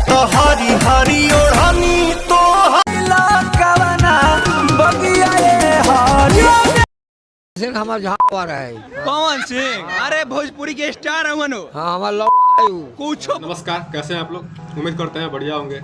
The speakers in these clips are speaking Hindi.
तो हरी हरी ओढ़नी तो हमारे जहाँ आ रहा है पवन सिंह, अरे भोजपुरी के स्टार है। हाँ हमारा कुछ नमस्कार, कैसे हैं आप लोग? उम्मीद करते हैं बढ़िया होंगे।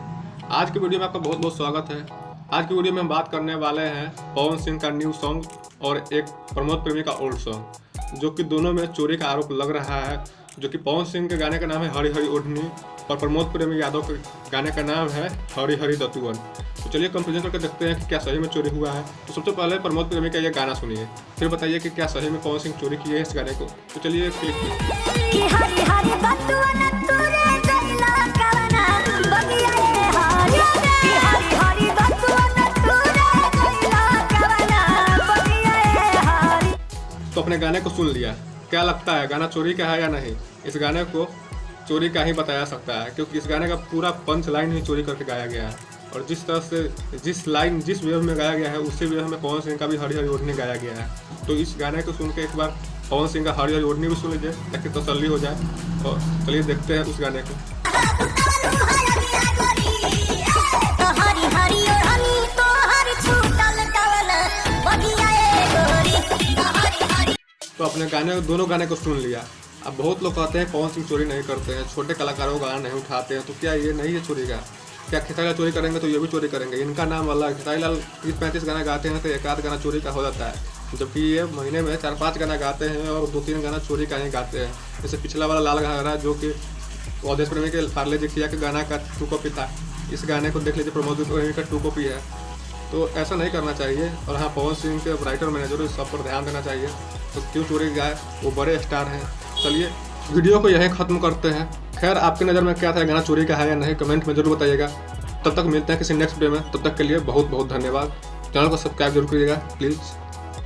आज की वीडियो में आपका बहुत बहुत स्वागत है। आज की वीडियो में हम बात करने वाले हैं पवन सिंह का न्यू सॉन्ग और एक प्रमोद प्रेमी का ओल्ड सॉन्ग, जो कि दोनों में चोरी का आरोप लग रहा है। जो कि पवन सिंह के गाने का नाम है हरी हरी ओढ़नी और प्रमोद प्रेमी यादव के गाने का नाम है हरी हरी दतुअन। तो चलिए कंपेरिजन करके देखते हैं कि क्या सही में चोरी हुआ है। तो सबसे पहले प्रमोद प्रेमी का ये गाना सुनिए, फिर बताइए कि क्या सही में पवन सिंह चोरी किए हैं इस गाने को। तो चलिए तो अपने गाने को सुन लिया, क्या लगता है गाना चोरी का है या नहीं? इस गाने को चोरी का ही बताया सकता है, क्योंकि इस गाने का पूरा पंच लाइन ही चोरी करके गाया गया है। और जिस तरह से जिस वेव में गाया गया है उसी वेव में पवन सिंह का भी हरी हरी ओढ़नी गाया गया है। तो इस गाने को सुन के एक बार पवन सिंह का हरी हरी ओढ़नी भी सुन लीजिए ताकि तसल्ली हो जाए। और चलिए देखते हैं उस गाने को। तो अपने गाने दोनों गाने को सुन लिया। अब बहुत लोग कहते हैं पवन सिंह चोरी नहीं करते हैं, छोटे कलाकारों का गाना नहीं उठाते हैं। तो क्या ये नहीं है चोरी का? क्या खेसारी लाल चोरी करेंगे तो ये भी चोरी करेंगे? इनका नाम अलग। खेसारी लाल 30-35 गाना गाते हैं तो एक आध गाना चोरी का हो जाता है, जबकि ये महीने में 4-5 गाना गाते हैं और 2-3 गाना चोरी का ही गाते हैं। जैसे पिछला वाला लाल घाघरा जो कि अवधेश प्रेमी के पार्ले जी किया के गाना का 2 कॉपी था, इस गाने को देख लीजिए प्रमोद प्रेमी का 2 कॉपी है। तो ऐसा नहीं करना चाहिए। और हाँ, पवन सिंह के राइटर मैनेजर इस सब पर ध्यान देना चाहिए। तो क्यों चोरी गाए, वो बड़े स्टार हैं। चलिए वीडियो को यहीं ख़त्म करते हैं। खैर, आपकी नज़र में क्या था, गाना चोरी का है या नहीं, कमेंट में जरूर बताइएगा। तब तक मिलते हैं किसी नेक्स्ट वीडियो में। तब तक के लिए बहुत बहुत धन्यवाद। चैनल को सब्सक्राइब जरूर करिएगा प्लीज़।